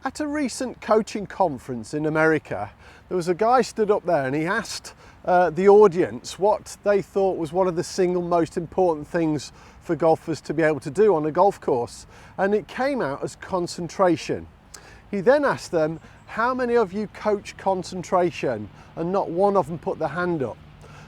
At a recent coaching conference in America, there was a guy stood up there and he asked the audience what they thought was one of the single most important things for golfers to be able to do on a golf course, and it came out as concentration. He then asked them, how many of you coach concentration? And not one of them put their hand up.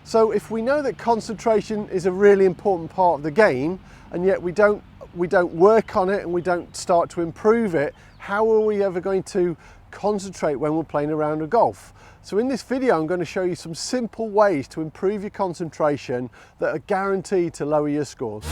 So if we know that concentration is a really important part of the game, and yet we don't work on it and we don't start to improve it, how are we ever going to concentrate when we're playing a round of golf? So in this video, I'm going to show you some simple ways to improve your concentration that are guaranteed to lower your scores.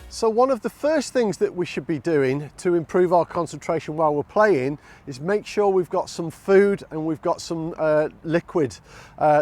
So one of the first things that we should be doing to improve our concentration while we're playing is make sure we've got some food and we've got some liquid,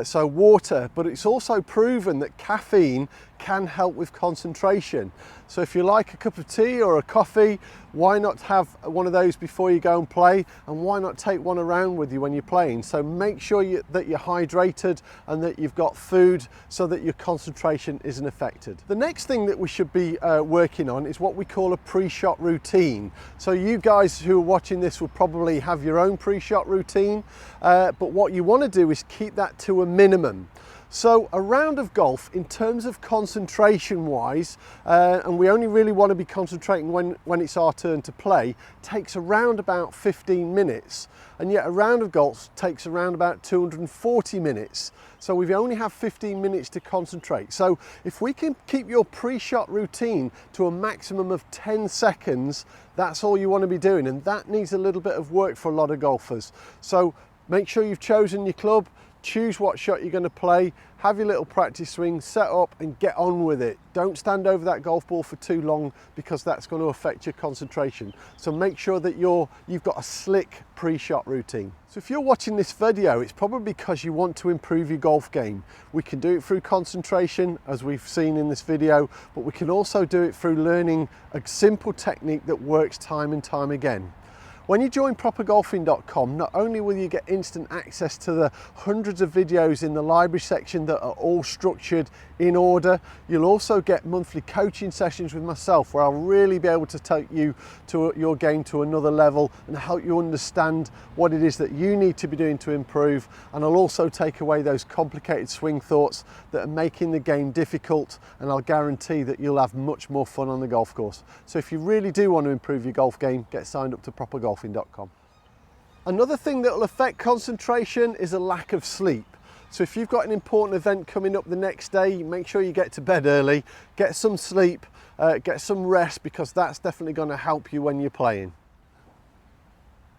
so water, but it's also proven that caffeine can help with concentration. So if you like a cup of tea or a coffee, why not have one of those before you go and play, and why not take one around with you when you're playing? So make sure that you're hydrated and that you've got food so that your concentration isn't affected. The next thing that we should be working on is what we call a pre-shot routine. So you guys who are watching this will probably have your own pre-shot routine, but what you want to do is keep that to a minimum. So a round of golf, in terms of concentration wise, and we only really want to be concentrating when it's our turn to play, takes around about 15 minutes. And yet a round of golf takes around about 240 minutes. So we only have 15 minutes to concentrate. So if we can keep your pre-shot routine to a maximum of 10 seconds, that's all you want to be doing. And that needs a little bit of work for a lot of golfers. So make sure you've chosen your club, choose what shot you're going to play, have your little practice swing, set up and get on with it. Don't stand over that golf ball for too long because that's going to affect your concentration. So make sure that you've got a slick pre-shot routine. So if you're watching this video, it's probably because you want to improve your golf game. We can do it through concentration, as we've seen in this video, but we can also do it through learning a simple technique that works time and time again. When you join propergolfing.com, not only will you get instant access to the hundreds of videos in the library section that are all structured in order, you'll also get monthly coaching sessions with myself where I'll really be able to take you to your game to another level and help you understand what it is that you need to be doing to improve. And I'll also take away those complicated swing thoughts that are making the game difficult, and I'll guarantee that you'll have much more fun on the golf course. So if you really do want to improve your golf game, get signed up to propergolfing.com. Another thing that will affect concentration is a lack of sleep. So if you've got an important event coming up the next day, make sure you get to bed early, get some sleep, get some rest, because that's definitely going to help you when you're playing.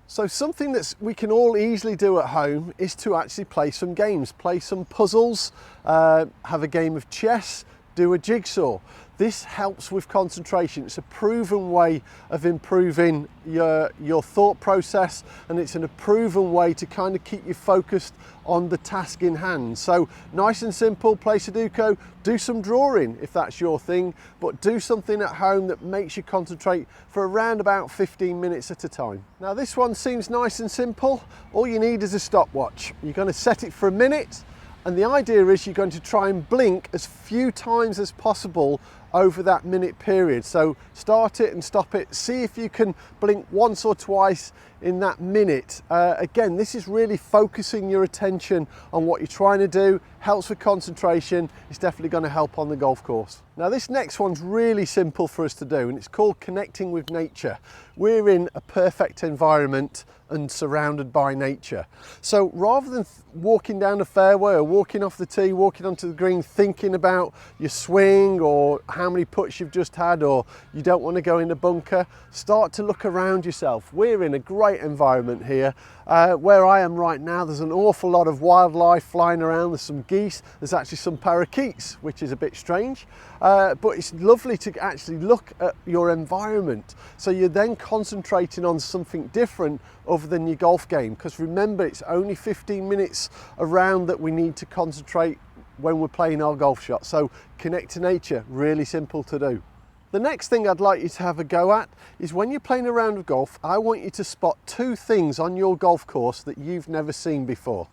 So something that we can all easily do at home is to actually play some games, play some puzzles, have a game of chess, do a jigsaw. This helps with concentration. It's a proven way of improving your thought process, and it's a proven way to kind of keep you focused on the task in hand. So nice and simple, play Sudoku, do some drawing if that's your thing, but do something at home that makes you concentrate for around about 15 minutes at a time. Now this one seems nice and simple. All you need is a stopwatch. You're going to set it for a minute, and the idea is you're going to try and blink as few times as possible over that minute period. So start it and stop it. See if you can blink once or twice in that minute. Again, this is really focusing your attention on what you're trying to do, helps with concentration. It's definitely going to help on the golf course. Now this next one's really simple for us to do, and it's called connecting with nature. We're in a perfect environment and surrounded by nature. So rather than walking down the fairway or walking off the tee, walking onto the green, thinking about your swing or how many putts you've just had, or you don't want to go in a bunker, start to look around yourself. We're in a great environment here. Where I am right now, there's an awful lot of wildlife flying around. There's some geese, there's actually some parakeets, which is a bit strange, but it's lovely to actually look at your environment. So you're then concentrating on something different other than your golf game, because remember, it's only 15 minutes around that we need to concentrate when we're playing our golf shot. So connect to nature, really simple to do. The next thing I'd like you to have a go at is when you're playing a round of golf, I want you to spot two things on your golf course that you've never seen before.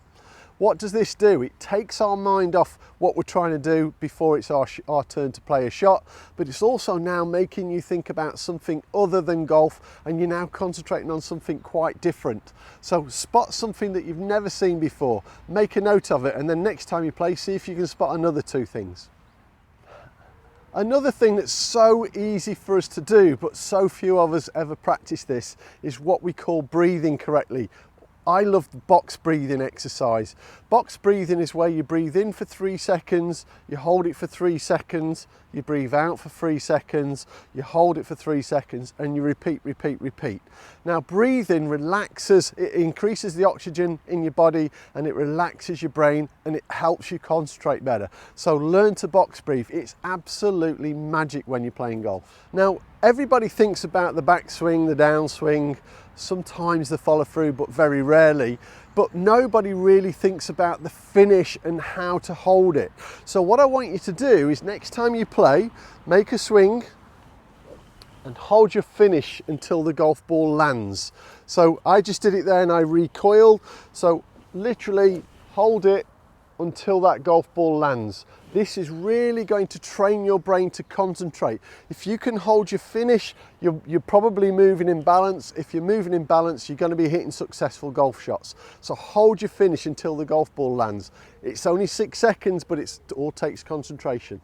What does this do? It takes our mind off what we're trying to do before it's our turn to play a shot, but it's also now making you think about something other than golf, and you're now concentrating on something quite different. So spot something that you've never seen before, make a note of it, and then next time you play, see if you can spot another two things. Another thing that's so easy for us to do, but so few of us ever practice this, is what we call breathing correctly. I love the box breathing exercise. Box breathing is where you breathe in for 3 seconds, you hold it for 3 seconds, you breathe out for 3 seconds, you hold it for 3 seconds, and you repeat, repeat, repeat. Now breathing relaxes, it increases the oxygen in your body, and it relaxes your brain, and it helps you concentrate better. So learn to box breathe. It's absolutely magic when you're playing golf. Now everybody thinks about the backswing, the downswing, sometimes the follow through, but very rarely. But nobody really thinks about the finish and how to hold it. So what I want you to do is next time you play, make a swing and hold your finish until the golf ball lands. So I just did it there and I recoiled. So literally hold it until that golf ball lands. This is really going to train your brain to concentrate. If you can hold your finish, you're probably moving in balance. If you're moving in balance, you're going to be hitting successful golf shots. So hold your finish until the golf ball lands. It's only 6 seconds, but it all takes concentration.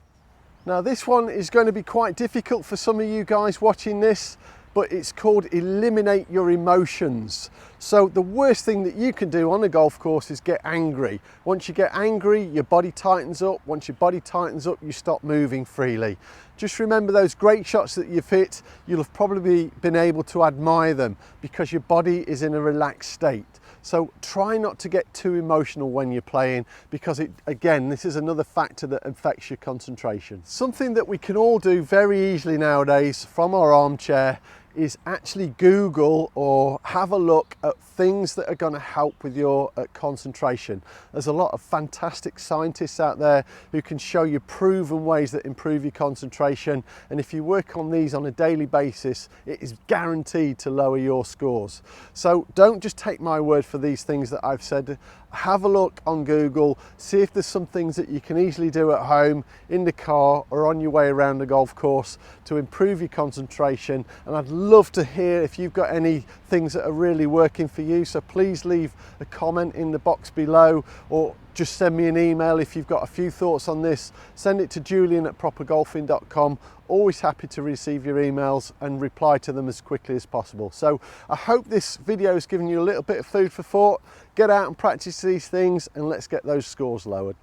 Now this one is going to be quite difficult for some of you guys watching this, but it's called eliminate your emotions. So the worst thing that you can do on a golf course is get angry. Once you get angry, your body tightens up. Once your body tightens up, you stop moving freely. Just remember those great shots that you've hit, you'll have probably been able to admire them because your body is in a relaxed state. So try not to get too emotional when you're playing, because again, this is another factor that affects your concentration. Something that we can all do very easily nowadays from our armchair is actually Google or have a look at things that are going to help with your concentration. There's a lot of fantastic scientists out there who can show you proven ways that improve your concentration, and if you work on these on a daily basis, it is guaranteed to lower your scores. So don't just take my word for these things that I've said. Have a look on Google, see if there's some things that you can easily do at home, in the car, or on your way around the golf course to improve your concentration. And I'd love to hear if you've got any things that are really working for you, so please leave a comment in the box below, or just send me an email if you've got a few thoughts on this. Send it to Julian at propergolfing.com. Always happy to receive your emails and reply to them as quickly as possible. So I hope this video has given you a little bit of food for thought. Get out and practice these things, and let's get those scores lowered.